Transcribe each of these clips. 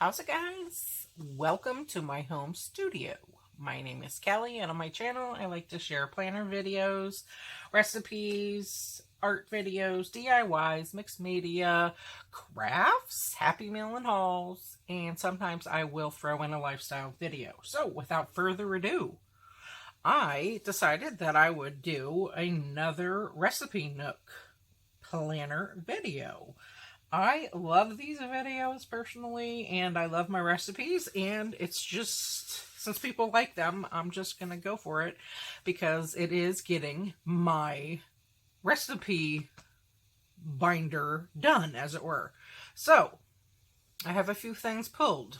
How's it, guys? Welcome to my home studio. My name is Kelly, and on my channel I like to share planner videos, recipes, art videos, DIYs, mixed media, crafts, happy meal and hauls, and sometimes I will throw in a lifestyle video. So without further ado, I decided that I would do another recipe Nook planner video. I love these videos personally, and I love my recipes, and it's just, since people like them, I'm just going to go for it because it is getting my recipe binder done, as it were. So, I have a few things pulled.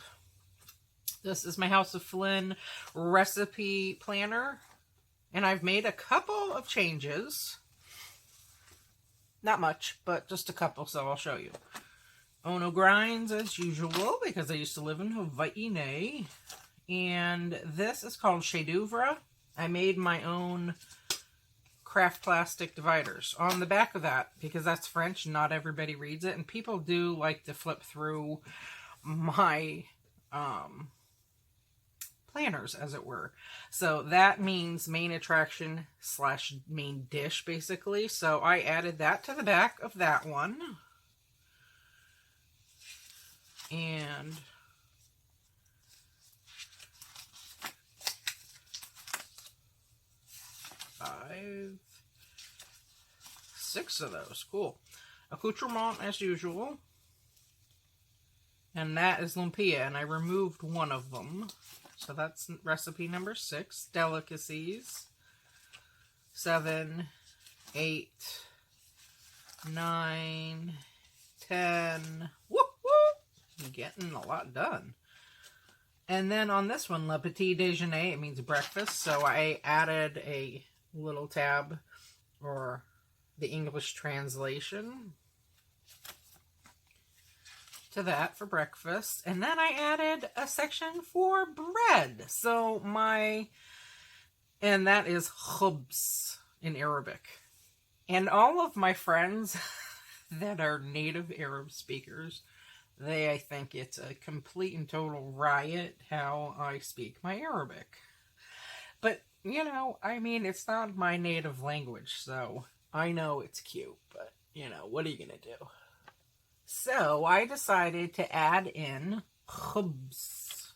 This is my House of Flynn recipe planner, and I've made a couple of changes. Not much, but just a couple, so I'll show you. Ono grinds as usual, because I used to live in Hawaii. And this is called Chef d'oeuvre. I made my own craft plastic dividers. On the back of that, because that's French, not everybody reads it, and people do like to flip through my planners, as it were. So that means main attraction / main dish, basically. So I added that to the back of that one. And six of those. Cool. Accoutrement as usual. And that is lumpia, and I removed one of them. So that's recipe number 6. Delicacies. 7, 8, 9, 10. Whoop, whoop. I'm getting a lot done. And then on this one, Le Petit Déjeuner, it means breakfast. So I added a little tab, or the English translation, to that for breakfast. And then I added a section for bread. So and that is khubz in Arabic. And all of my friends that are native Arab speakers, I think it's a complete and total riot how I speak my Arabic. But, you know, I mean, it's not my native language, so I know it's cute, but, you know, what are you gonna do? So I decided to add in khubz,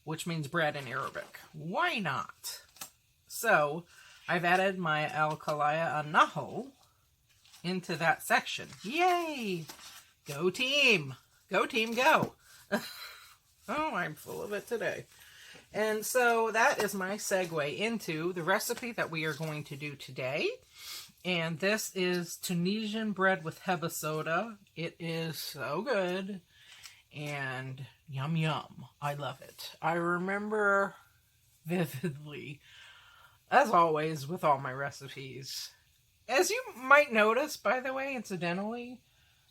which means bread in Arabic. Why not? So I've added my al-kalaya an-nahl into that section. Yay! Go team! Go team, go! Oh, I'm full of it today. And so that is my segue into the recipe that we are going to do today. And this is Tunisian bread with Hebasoda. It is so good. And yum yum. I love it. I remember vividly, as always with all my recipes. As you might notice, by the way, incidentally,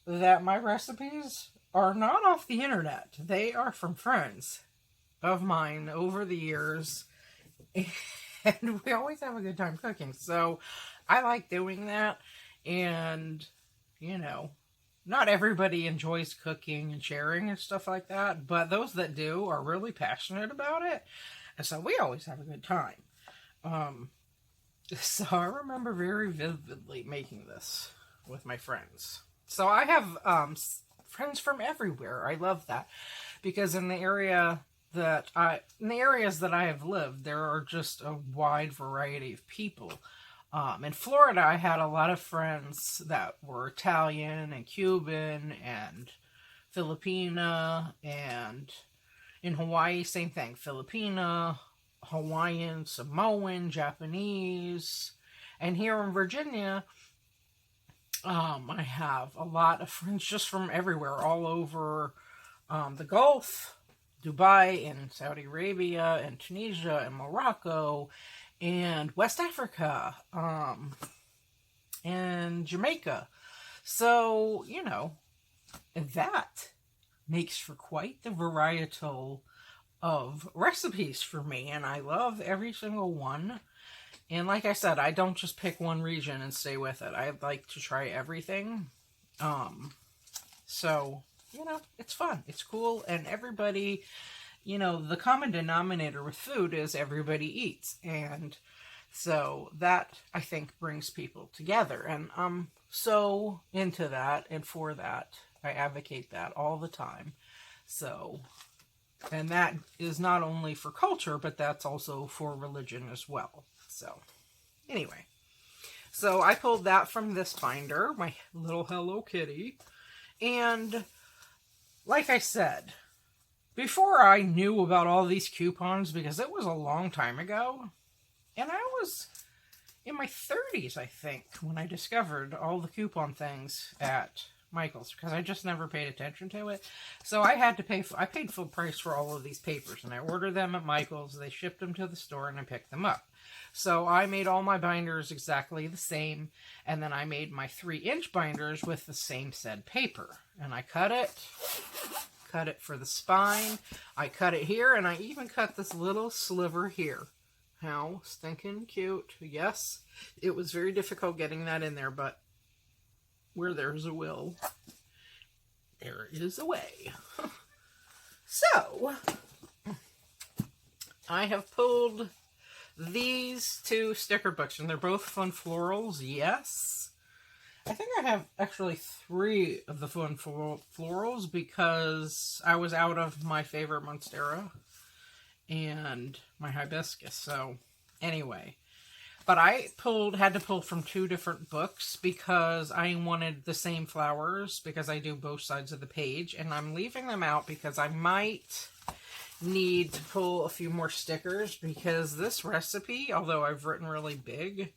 that my recipes are not off the internet. They are from friends of mine over the years. And we always have a good time cooking. So I like doing that. And, you know, not everybody enjoys cooking and sharing and stuff like that. But those that do are really passionate about it. And so we always have a good time. So I remember very vividly making this with my friends. So I have friends from everywhere. I love that. Because in the areas that I have lived, there are just a wide variety of people. In Florida, I had a lot of friends that were Italian and Cuban and Filipina, and in Hawaii, same thing. Filipina, Hawaiian, Samoan, Japanese, and here in Virginia, I have a lot of friends just from everywhere, all over the Gulf, Dubai, and Saudi Arabia, and Tunisia, and Morocco, and West Africa, and Jamaica. So, you know, that makes for quite the varietal of recipes for me, and I love every single one. And like I said, I don't just pick one region and stay with it. I like to try everything. So you know, it's fun. It's cool. And everybody, you know, the common denominator with food is everybody eats. And so that, I think, brings people together. And I'm so into that and for that. I advocate that all the time. So, and that is not only for culture, but that's also for religion as well. So, anyway. So I pulled that from this binder, my little Hello Kitty. And like I said, before I knew about all these coupons, because it was a long time ago, and I was in my 30s, I think, when I discovered all the coupon things at Michael's, because I just never paid attention to it. So I had to pay, I paid full price for all of these papers, and I ordered them at Michael's. They shipped them to the store, and I picked them up. So I made all my binders exactly the same, and then I made my 3-inch binders with the same said paper. And I cut it for the spine, I cut it here, and I even cut this little sliver here. How stinking cute. Yes, it was very difficult getting that in there, but where there's a will, there is a way. So, I have pulled these 2 sticker books, and they're both Fun Florals, yes. I think I have actually 3 of the Fun Florals because I was out of my favorite Monstera and my Hibiscus, so anyway. But I had to pull from 2 different books because I wanted the same flowers because I do both sides of the page, and I'm leaving them out because I might need to pull a few more stickers because this recipe, although I've written really big,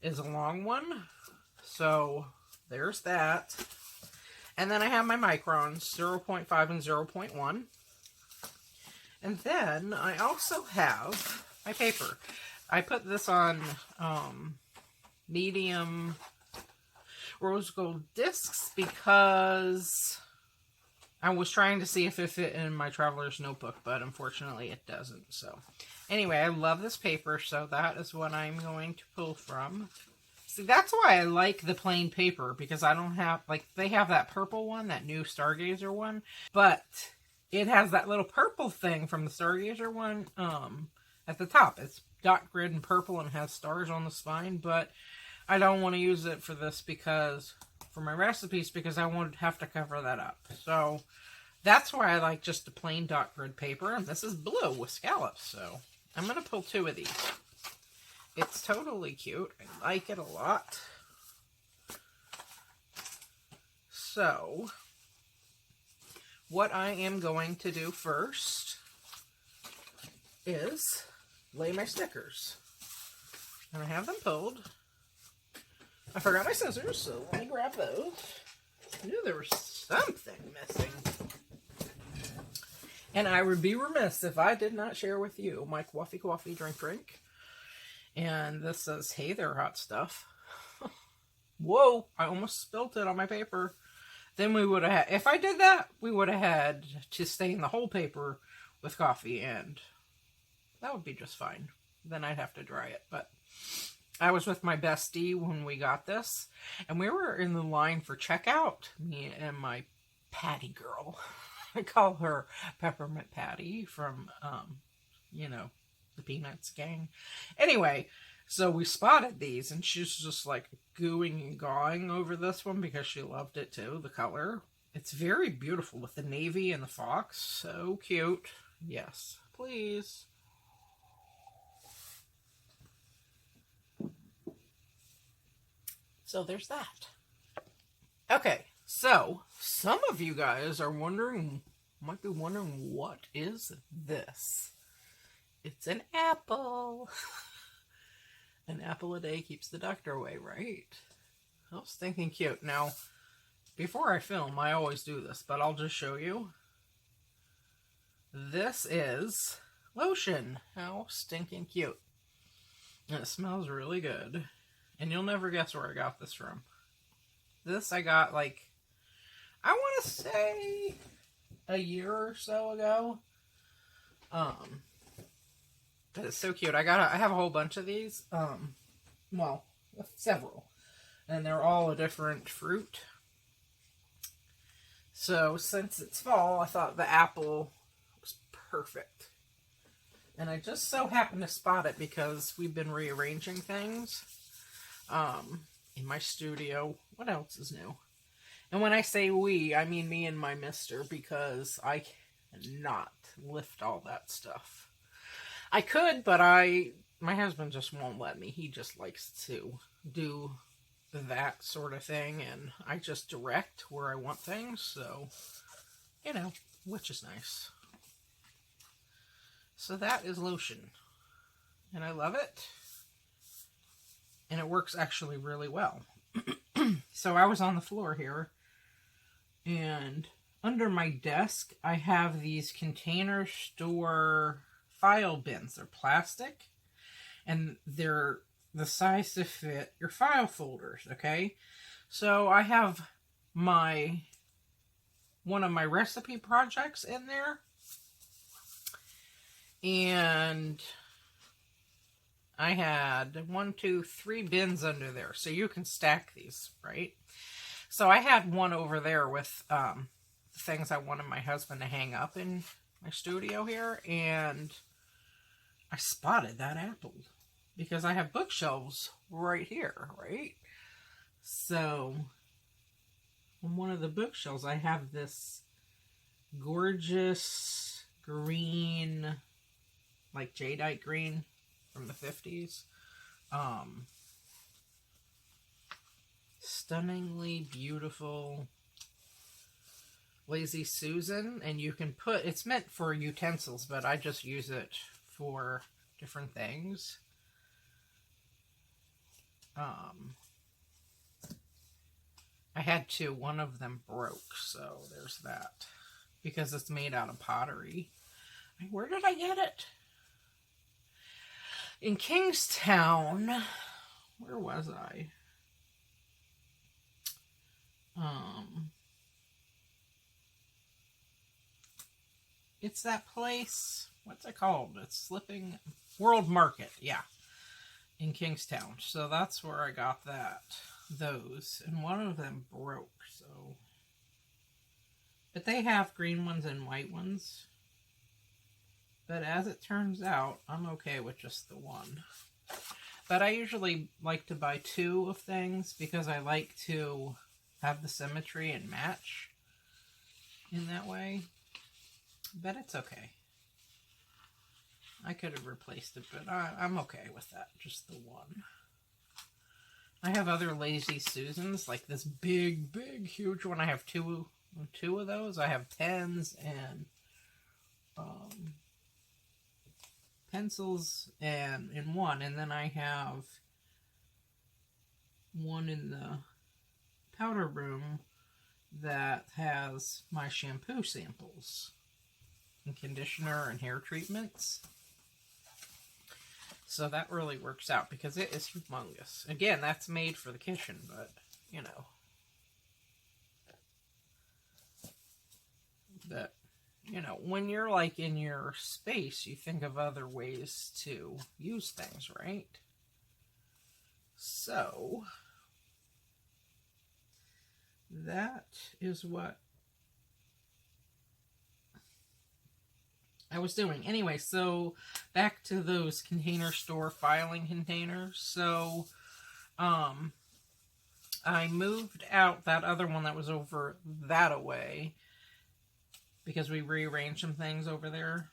is a long one. So there's that. And then I have my Microns, 0.5 and 0.1. And then I also have my paper. I put this on medium rose gold discs because I was trying to see if it fit in my traveler's notebook, but unfortunately it doesn't. So anyway, I love this paper, so that is what I'm going to pull from. See, that's why I like the plain paper, because I don't have, like, they have that purple one, that new Stargazer one, but it has that little purple thing from the Stargazer one at the top. It's dot grid and purple and has stars on the spine, but I don't want to use it for this because, for my recipes, because I won't have to cover that up. So that's why I like just the plain dot grid paper, and this is blue with scallops, so I'm going to pull 2 of these. It's totally cute. I like it a lot. So, what I am going to do first is lay my stickers. And I have them pulled. I forgot my scissors, so let me grab those. I knew there was something missing. And I would be remiss if I did not share with you my coffee drink. And this says, hey there, hot stuff. Whoa, I almost spilt it on my paper. Then we would have had, if I did that, we would have had to stain the whole paper with coffee, and that would be just fine. Then I'd have to dry it, but I was with my bestie when we got this, and we were in the line for checkout, me and my Patty girl. I call her Peppermint Patty from, you know, the Peanuts gang. Anyway, so we spotted these, and she's just like gooing and gawing over this one because she loved it too, the color. It's very beautiful with the navy and the fox. So cute. Yes, please. So there's that. Okay, so some of you guys are wondering, might be wondering, what is this? It's an apple. An apple a day keeps the doctor away, right? I was thinking cute. Now, before I film, I always do this, but I'll just show you. This is lotion. How stinking cute. And it smells really good. And you'll never guess where I got this from. This I got, like, I want to say a year or so ago. But it's so cute. I have a whole bunch of these. Well, several. And they're all a different fruit. So since it's fall, I thought the apple was perfect. And I just so happened to spot it because we've been rearranging things in my studio. What else is new? And when I say we, I mean me and my mister, because I cannot lift all that stuff. I could, but my husband just won't let me. He just likes to do that sort of thing, and I just direct where I want things, so, you know, which is nice. So that is lotion, and I love it, and it works actually really well. So I was on the floor here, and under my desk, I have these Container Store file bins. They're plastic, and they're the size to fit your file folders, okay? So I have one of my recipe projects in there, and I had 1, 2, 3 bins under there, so you can stack these, right? So I had one over there with the things I wanted my husband to hang up in my studio here, and I spotted that apple because I have bookshelves right here, right? So on one of the bookshelves, I have this gorgeous green, like jadeite green from the 50s. Stunningly beautiful Lazy Susan, and you can put, it's meant for utensils, but I just use it for different things. I had two. One of them broke, so there's that. Because it's made out of pottery. Where did I get it? In Kingstown. Where was I? It's that place. What's it called? It's slipping. World Market. Yeah. In Kingstown. So that's where I got those. And one of them broke, so. But they have green ones and white ones. But as it turns out, I'm okay with just the one. But I usually like to buy 2 of things because I like to have the symmetry and match in that way. But it's okay. I could have replaced it, but I'm okay with that. Just the one. I have other Lazy Susans, like this big, big, huge one. I have two of those. I have pens and pencils in one, and then I have one in the powder room that has my shampoo samples and conditioner and hair treatments. So that really works out because it is humongous. Again, that's made for the kitchen, but, you know. But, you know, when you're like in your space, you think of other ways to use things, right? So, that is what I was doing. Anyway, so back to those Container Store filing containers. So, I moved out that other one that was over that away because we rearranged some things over there.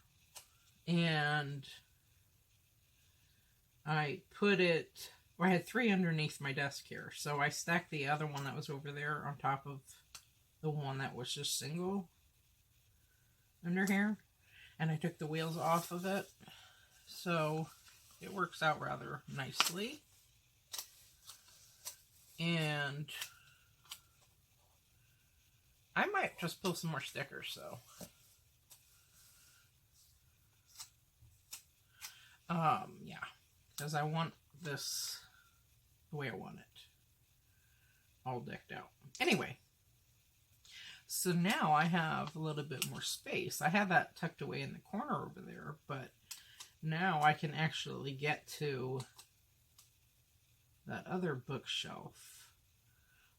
And I put it, well, I had 3 underneath my desk here. So I stacked the other one that was over there on top of the one that was just single under here. And I took the wheels off of it, so it works out rather nicely. And I might just pull some more stickers, so. Yeah, because I want this the way I want it, all decked out. Anyway. So now I have a little bit more space. I have that tucked away in the corner over there, but now I can actually get to that other bookshelf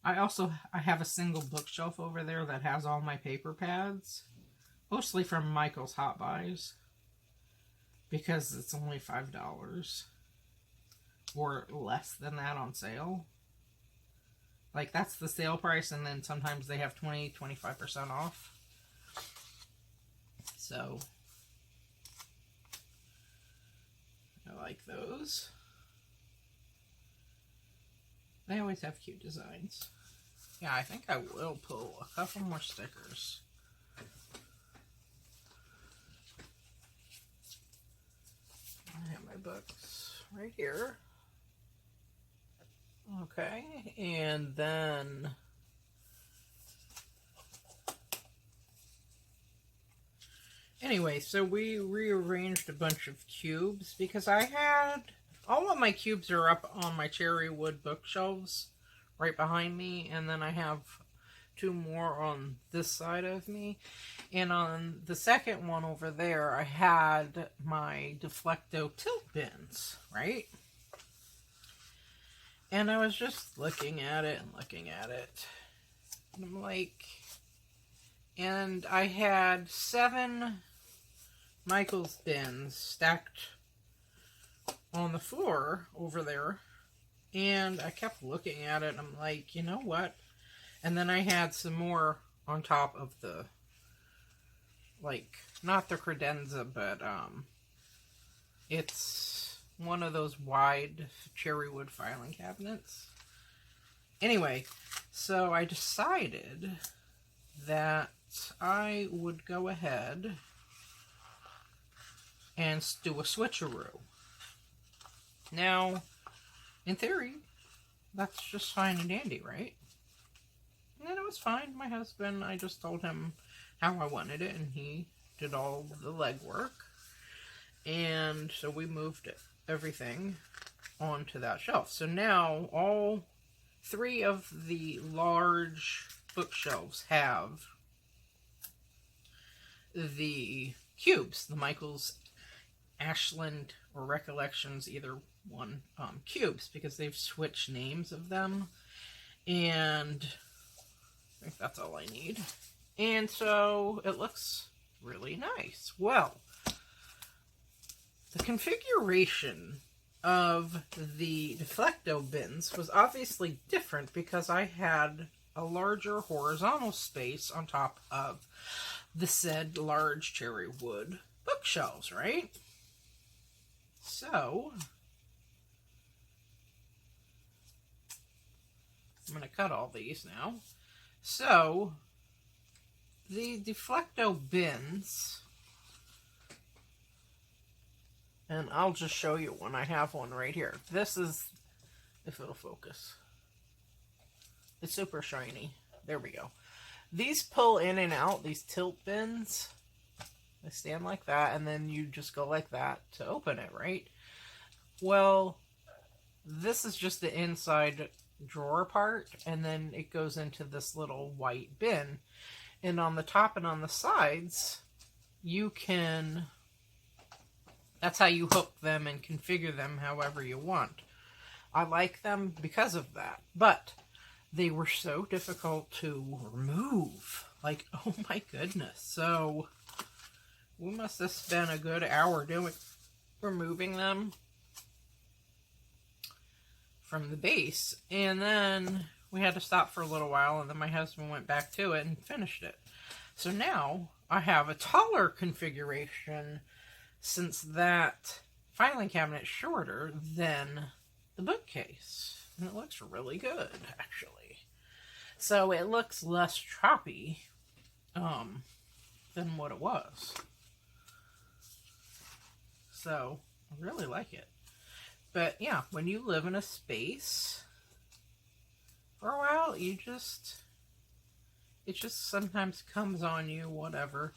I have a single bookshelf over there that has all my paper pads, mostly from Michael's Hot Buys, because it's only $5 or less than that on sale. Like, that's the sale price, and then sometimes they have 20-25% off. So I like those. They always have cute designs. Yeah, I think I will pull a couple more stickers. I have my books right here. Okay, and then anyway, so we rearranged a bunch of cubes because I had all of my cubes are up on my cherry wood bookshelves right behind me, and then I have 2 more on this side of me. And on the second one over there, I had my Deflecto tilt bins, right? And I was just looking at it and looking at it. And I'm like, and I had 7 Michael's bins stacked on the floor over there. And I kept looking at it and I'm like, you know what? And then I had some more on top of the, like, not the credenza, but it's one of those wide cherry wood filing cabinets. Anyway, so I decided that I would go ahead and do a switcheroo. Now, in theory, that's just fine and dandy, right? And it was fine. My husband, I just told him how I wanted it, and he did all the legwork. And so we moved everything onto that shelf. So now all 3 of the large bookshelves have the cubes, the Michael's Ashland or Recollections, either one, cubes, because they've switched names of them. And I think that's all I need. And so it looks really nice. Well, the configuration of the Deflecto bins was obviously different because I had a larger horizontal space on top of the said large cherry wood bookshelves, right? So I'm going to cut all these now. So the Deflecto bins, and I'll just show you when I have one right here. This is, if it'll focus, it's super shiny. There we go. These pull in and out, these tilt bins. They stand like that, and then you just go like that to open it, right? Well, this is just the inside drawer part, and then it goes into this little white bin. And on the top and on the sides, you can, that's how you hook them and configure them however you want. I like them because of that, but they were so difficult to remove. Like, oh my goodness. So we must have spent a good hour removing them from the base, and then we had to stop for a little while, and then my husband went back to it and finished it. So now I have a taller configuration, since that filing cabinet is shorter than the bookcase, and it looks really good, actually. So it looks less choppy than what it was. So I really like it. But yeah, when you live in a space for a while, it just sometimes comes on you, whatever,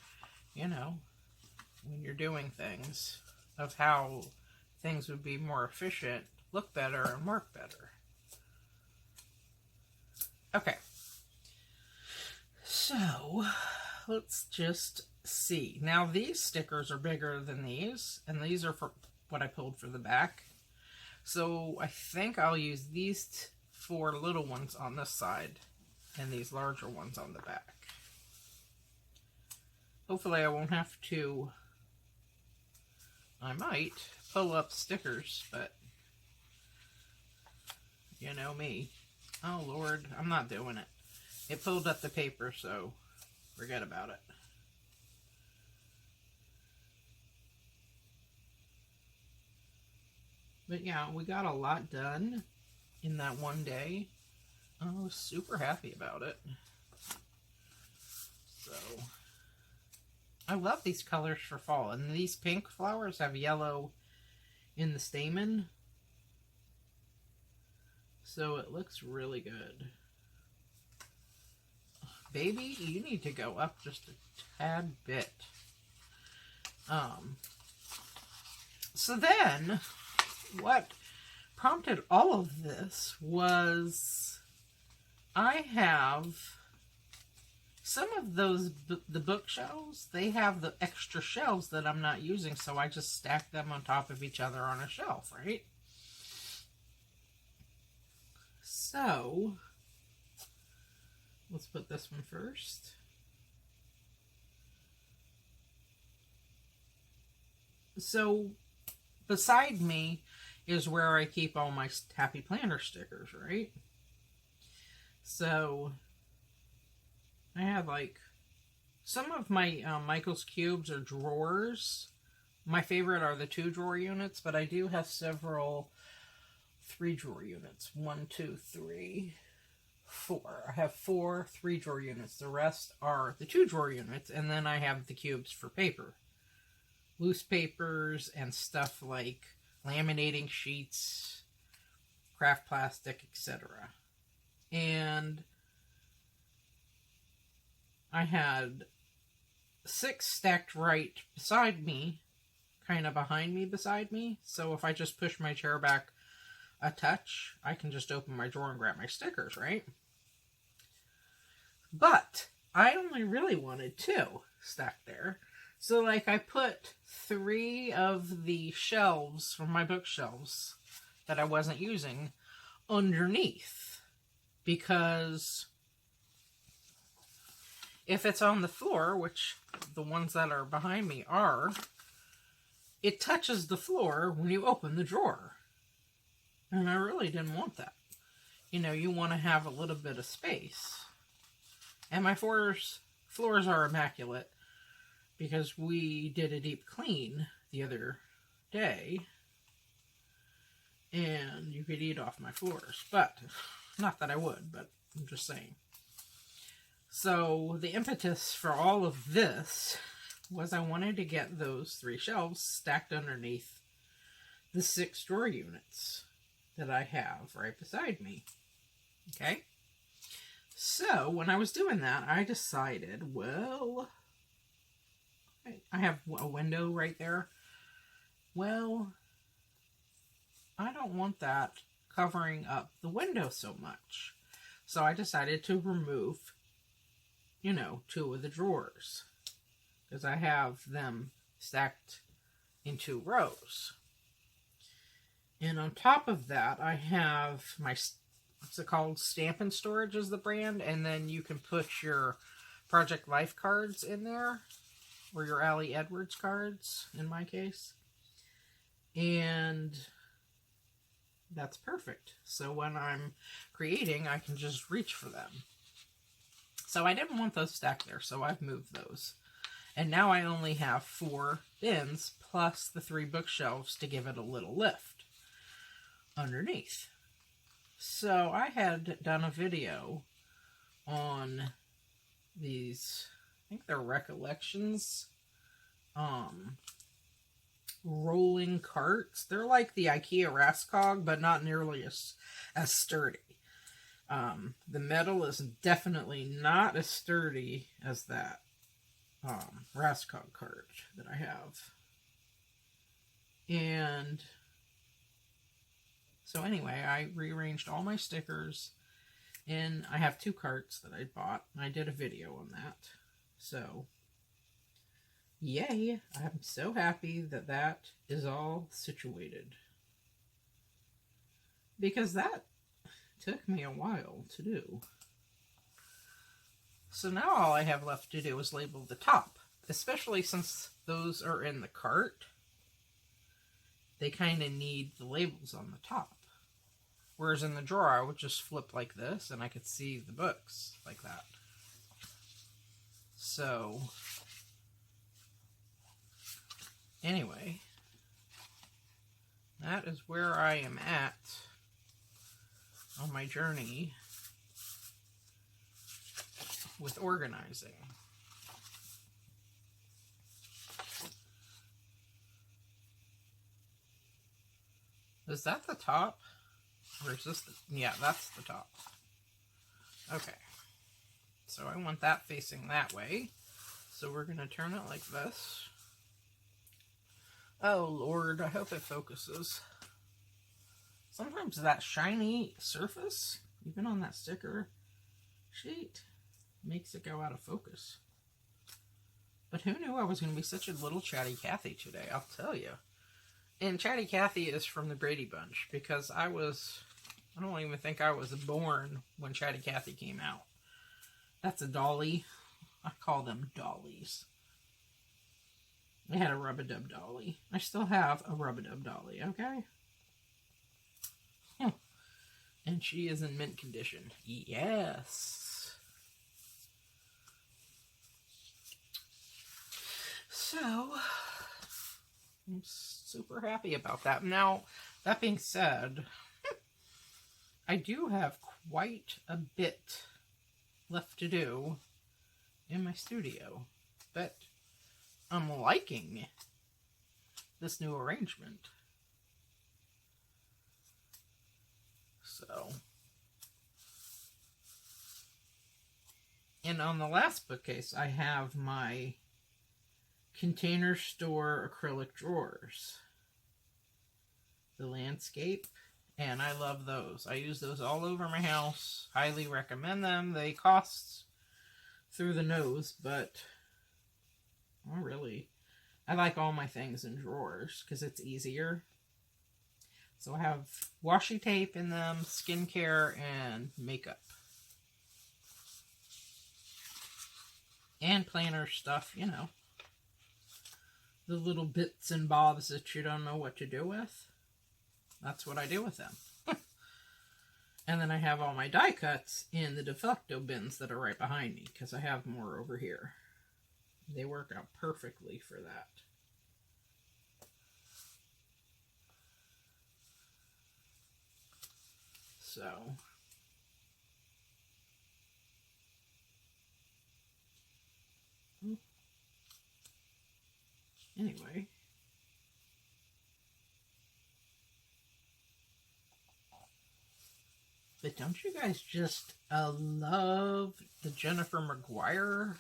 you know, when you're doing things, of how things would be more efficient, look better, and work better. Okay. So let's just see. Now these stickers are bigger than these, and these are for what I pulled for the back. So I think I'll use these 4 little ones on this side and these larger ones on the back. Hopefully I won't have to, I might pull up stickers, but you know me. Oh Lord, I'm not doing it. It pulled up the paper, so forget about it. But yeah, we got a lot done in that one day. I was super happy about it. So, I love these colors for fall. And these pink flowers have yellow in the stamen. So it looks really good. Baby, you need to go up just a tad bit. So then, what prompted all of this was I have some of those, the bookshelves, they have the extra shelves that I'm not using, so I just stack them on top of each other on a shelf, right? So, let's put this one first. So, beside me is where I keep all my Happy Planner stickers, right? So, I have like, some of my Michael's Cubes are drawers. My favorite are the 2-drawer units, but I do have several 3-drawer units. 1, 2, 3, 4. I have 4 3-drawer units. The rest are the 2-drawer units, and then I have the cubes for paper. Loose papers and stuff like laminating sheets, craft plastic, etc. And I had 6 stacked right beside me, kind of behind me beside me. So if I just push my chair back a touch, I can just open my drawer and grab my stickers, right? But I only really wanted 2 stacked there. So like I put 3 of the shelves from my bookshelves that I wasn't using underneath, because if it's on the floor, which the ones that are behind me are, it touches the floor when you open the drawer. And I really didn't want that. You know, you want to have a little bit of space. And my floors are immaculate because we did a deep clean the other day. And you could eat off my floors. But, not that I would, but I'm just saying. So, the impetus for all of this was I wanted to get those 3 shelves stacked underneath the 6 drawer units that I have right beside me. Okay? So, when I was doing that, I decided, well, I have a window right there. Well, I don't want that covering up the window so much. So I decided to remove, 2 of the drawers, because I have them stacked in 2 rows. And on top of that, I have my, what's it called? Stampin' Storage is the brand. And then you can put your Project Life cards in there, or your Allie Edwards cards, in my case. And that's perfect. So when I'm creating, I can just reach for them. So I didn't want those stacked there, so I've moved those. And now I only have 4 bins, plus the 3 bookshelves to give it a little lift underneath. So I had done a video on these, I think they're Recollections, rolling carts. They're like the IKEA Raskog, but not nearly as sturdy. The metal is definitely not as sturdy as that Raskog cart that I have. And so anyway, I rearranged all my stickers, and I have 2 carts that I bought. I did a video on that. So, yay! I'm so happy that that is all situated. Because that took me a while to do. So now all I have left to do is label the top, especially since those are in the cart. They kind of need the labels on the top. Whereas in the drawer, I would just flip like this, and I could see the books like that. So, anyway, that is where I am at on my journey with organizing. Is that the top? Or is this the... Yeah, that's the top. Okay. So I want that facing that way. So we're going to turn it like this. Oh, Lord, I hope it focuses. Sometimes that shiny surface, even on that sticker sheet, makes it go out of focus. But who knew I was going to be such a little chatty Cathy today, I'll tell you. And Chatty Cathy is from the Brady Bunch, because I don't even think I was born when Chatty Cathy came out. That's a dolly. I call them dollies. I had a rub-a-dub dolly. I still have a rub-a-dub dolly, okay? And she is in mint condition. Yes. So, I'm super happy about that. Now, that being said, I do have quite a bit left to do in my studio, but I'm liking this new arrangement. So, and on the last bookcase, I have my Container Store acrylic drawers. The landscape, and I love those. I use those all over my house. Highly recommend them. They cost through the nose, but I like all my things in drawers because it's easier. So I have washi tape in them, skincare, and makeup. And planner stuff, you know. The little bits and bobs that you don't know what to do with. That's what I do with them. And then I have all my die cuts in the de facto bins that are right behind me, because I have more over here. They work out perfectly for that. So, anyway. But don't you guys just love the Jennifer Maguire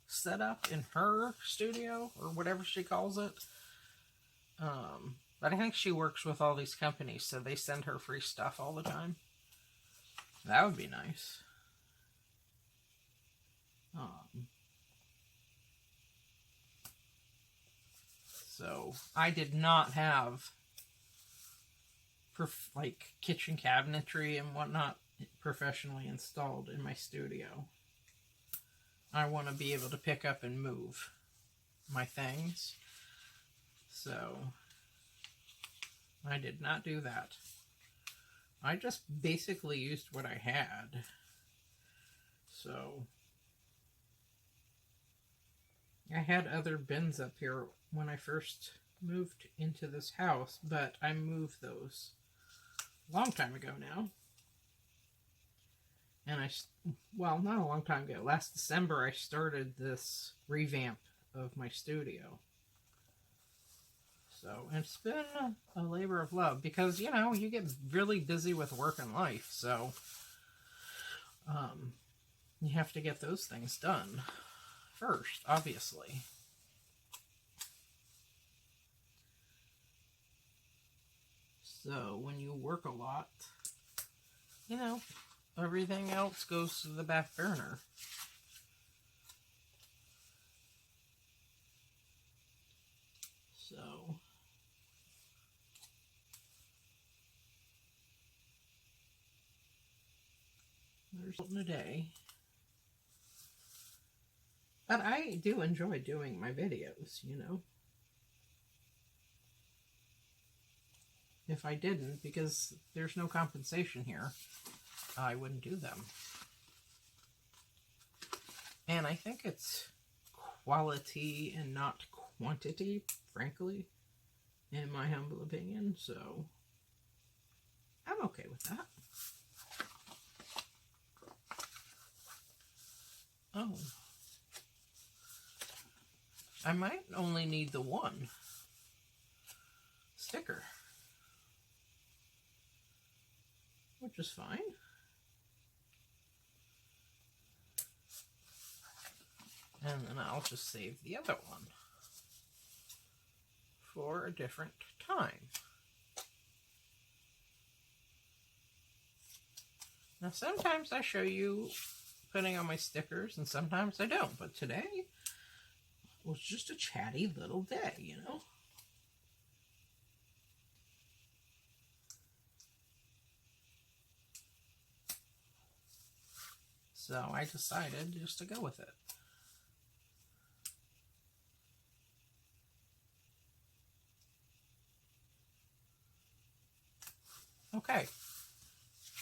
setup in her studio, or whatever she calls it? But I think she works with all these companies, so they send her free stuff all the time. That would be nice. So, I did not have like kitchen cabinetry and whatnot professionally installed in my studio. I want to be able to pick up and move my things. So, I did not do that. I just basically used what I had. So, I had other bins up here when I first moved into this house, but I moved those a long time ago now. And well, not a long time ago. Last December, I started this revamp of my studio. So, and it's been a labor of love because, you know, you get really busy with work and life. So, you have to get those things done first, obviously. So, when you work a lot, you know, everything else goes to the back burner. So, in a day. But I do enjoy doing my videos, you know. If I didn't, because there's no compensation here, I wouldn't do them. And I think it's quality and not quantity, frankly, in my humble opinion, so I'm okay with that. Oh. I might only need the one sticker, which is fine. And then I'll just save the other one for a different time. Now, sometimes I show you putting on my stickers, and sometimes I don't. But today was just a chatty little day, you know? So I decided just to go with it. Okay.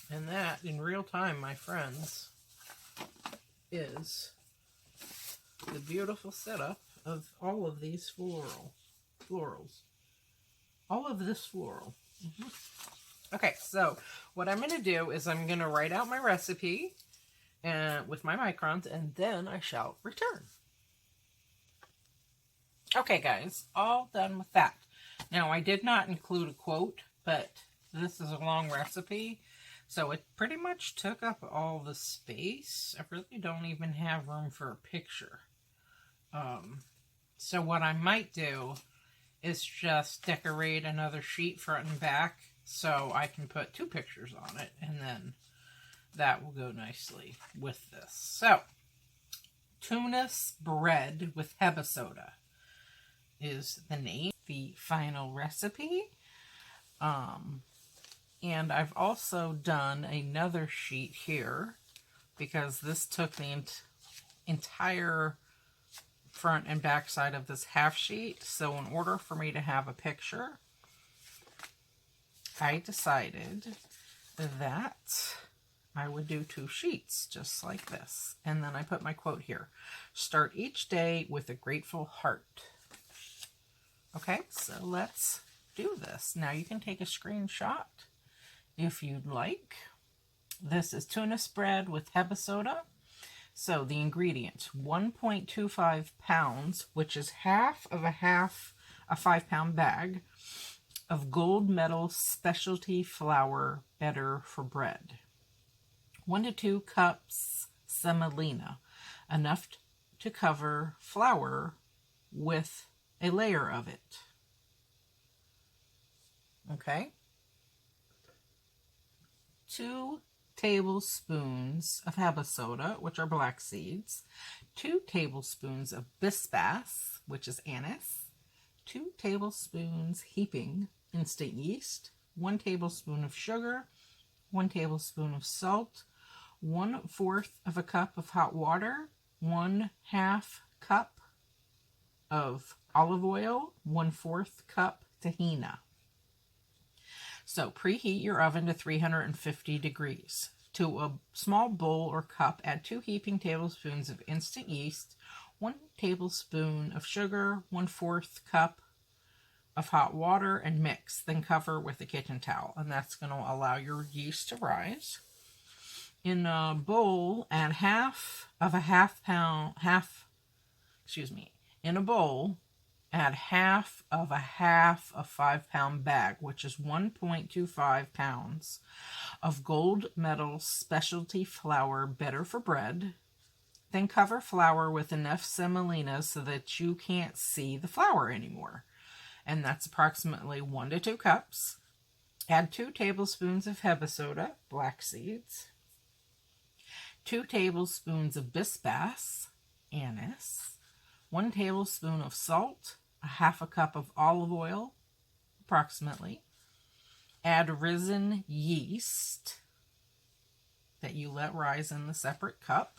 And that, in real time, my friends, is the beautiful setup of all of these florals. All of this floral. Okay, so what I'm going to do is I'm going to write out my recipe with my microns, and then I shall return. Okay, guys, all done with that. Now, I did not include a quote, but this is a long recipe, so it pretty much took up all the space. I really don't even have room for a picture. So what I might do is just decorate another sheet front and back so I can put 2 pictures on it, and then that will go nicely with this. So, Tunis bread with Hebasoda is the name, the final recipe. And I've also done another sheet here because this took the entire front and back side of this half sheet. So in order for me to have a picture, I decided that I would do 2 sheets just like this. And then I put my quote here. Start each day with a grateful heart. Okay, so let's do this. Now you can take a screenshot if you'd like. This is Tunis bread with Hebasoda. So the ingredients, 1.25 pounds, which is half of a 5-pound bag of gold medal specialty flour better for bread. 1 to 2 cups semolina, enough to cover flour with a layer of it. Okay. 2 tablespoons of Hebasoda, which are black seeds. 2 tablespoons of bisbas, which is anise. 2 tablespoons heaping instant yeast. 1 tablespoon of sugar. 1 tablespoon of salt. 1/4 of a cup of hot water. 1/2 cup of olive oil. 1/4 cup tahina. So preheat your oven to 350 degrees. To a small bowl or cup, add 2 heaping tablespoons of instant yeast, 1 tablespoon of sugar, 1/4 cup of hot water, and mix. Then cover with a kitchen towel, and that's going to allow your yeast to rise. In a bowl, add in a bowl, add half of a 5-pound bag, which is 1.25 pounds of gold medal specialty flour better for bread. Then cover flour with enough semolina so that you can't see the flour anymore. And that's approximately 1 to 2 cups. Add 2 tablespoons of Hebasoda, black seeds. 2 tablespoons of bisbas, anise. 1 tablespoon of salt. 1/2 cup of olive oil, approximately. Add risen yeast. that you let rise in the separate cup.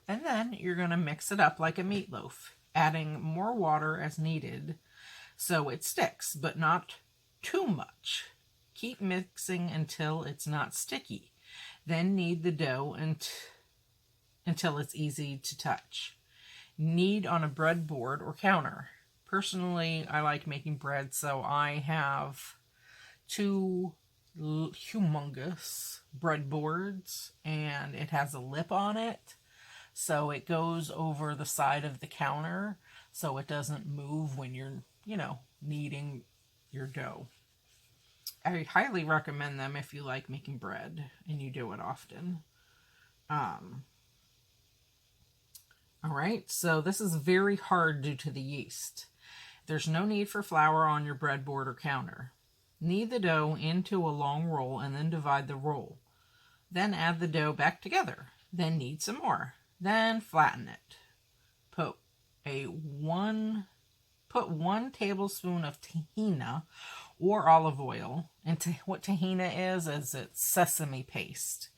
And then you're going to mix it up like a meatloaf, adding more water as needed so it sticks, but not too much. Keep mixing until it's not sticky. Then knead the dough until it's easy to touch. Knead on a breadboard or counter. Personally, I like making bread, so I have 2 humongous breadboards, and it has a lip on it. So it goes over the side of the counter so it doesn't move when you're, kneading your dough. I highly recommend them if you like making bread and you do it often. Alright, so this is very hard due to the yeast. There's no need for flour on your breadboard or counter. Knead the dough into a long roll and then divide the roll. Then add the dough back together. Then knead some more. Then flatten it. Put 1 tablespoon of tahina or olive oil. And what tahina is it's sesame paste.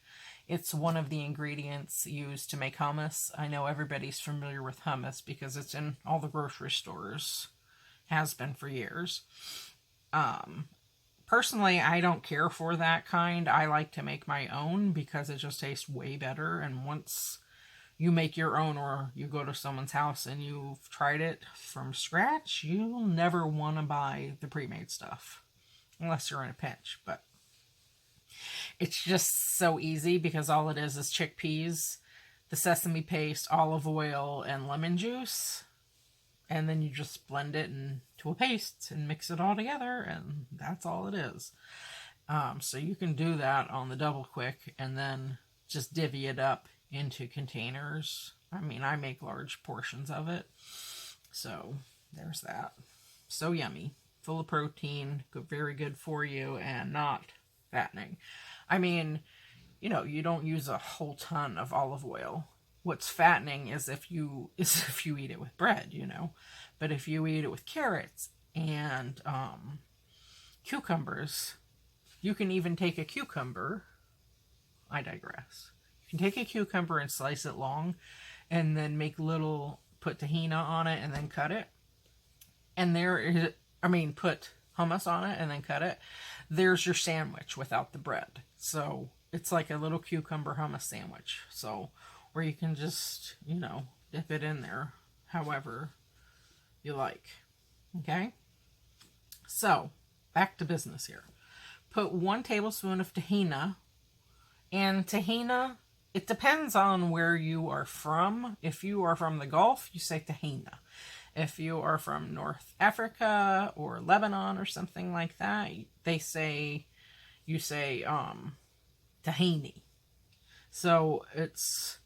It's one of the ingredients used to make hummus. I know everybody's familiar with hummus because it's in all the grocery stores. Has been for years. Personally, I don't care for that kind. I like to make my own because it just tastes way better. And once you make your own or you go to someone's house and you've tried it from scratch, you'll never want to buy the pre-made stuff. Unless you're in a pinch. But it's just so easy because all it is chickpeas, the sesame paste, olive oil, and lemon juice. And then you just blend it into a paste and mix it all together, and that's all it is. So you can do that on the double quick and then just divvy it up into containers. I mean, I make large portions of it. So there's that. So yummy. Full of protein, very good for you, and not fattening. I mean, you don't use a whole ton of olive oil. What's fattening is if you eat it with bread, But if you eat it with carrots and cucumbers, you can even take a cucumber. I digress. You can take a cucumber and slice it long and then put tahina on it and then cut it. And put hummus on it and then cut it. There's your sandwich without the bread. So it's like a little cucumber hummus sandwich. So, or you can just, dip it in there however you like. Okay? So, back to business here. Put 1 tablespoon of tahina. And tahina, it depends on where you are from. If you are from the Gulf, you say tahina. If you are from North Africa or Lebanon or something like that, you say tahini. So it's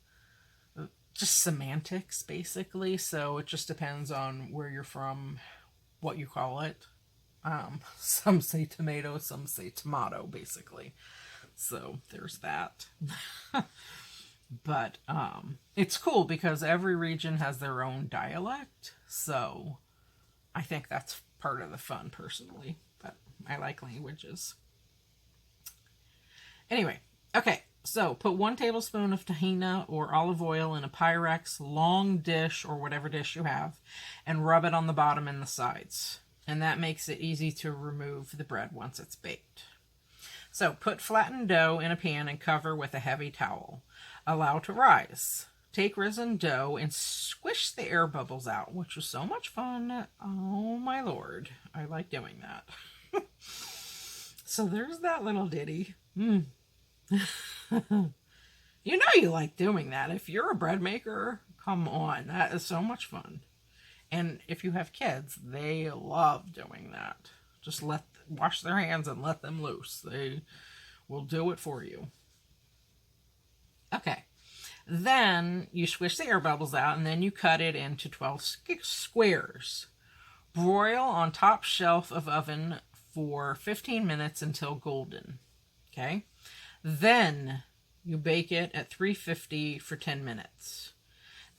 just semantics, basically. So it just depends on where you're from, what you call it. Some say tomato, some say tomato, basically. So there's that. But it's cool because every region has their own dialect. So I think that's part of the fun, personally. But I like languages. Anyway, okay. So put 1 tablespoon of tahina or olive oil in a Pyrex long dish or whatever dish you have and rub it on the bottom and the sides. And that makes it easy to remove the bread once it's baked. So put flattened dough in a pan and cover with a heavy towel. Allow to rise. Take risen dough and squish the air bubbles out, which was so much fun. Oh my lord. I like doing that. So there's that little ditty. You like doing that. If you're a bread maker, come on. That is so much fun. And if you have kids, they love doing that. Just wash their hands and let them loose. They will do it for you. Okay. Then you squish the air bubbles out and then you cut it into 12 squares. Broil on top shelf of oven for 15 minutes until golden. Okay. Then you bake it at 350 for 10 minutes.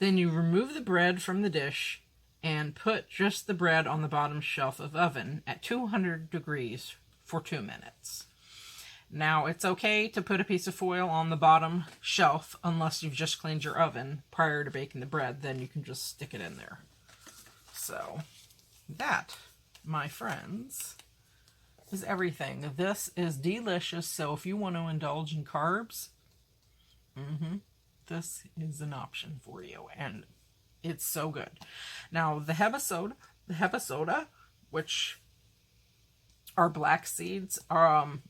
Then you remove the bread from the dish and put just the bread on the bottom shelf of oven at 200 degrees for 2 minutes. Now, it's okay to put a piece of foil on the bottom shelf unless you've just cleaned your oven prior to baking the bread. Then you can just stick it in there. So, that, my friends, is everything. This is delicious. So, if you want to indulge in carbs, this is an option for you. And it's so good. Now, the Hebasoda, which are black seeds,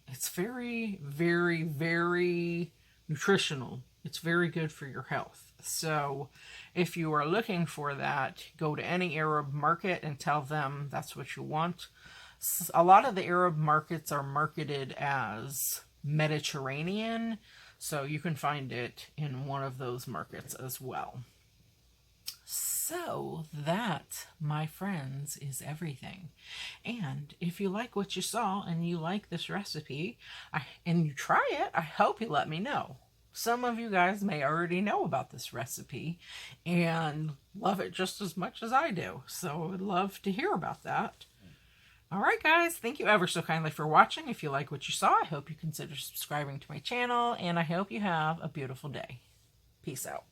it's very, very, very nutritional. It's very good for your health. So if you are looking for that, go to any Arab market and tell them that's what you want. A lot of the Arab markets are marketed as Mediterranean, so you can find it in one of those markets as well. So that, my friends, is everything. And if you like what you saw and you like this recipe and you try it, I hope you let me know. Some of you guys may already know about this recipe and love it just as much as I do. So I would love to hear about that. Alright guys, thank you ever so kindly for watching. If you like what you saw, I hope you consider subscribing to my channel, and I hope you have a beautiful day. Peace out.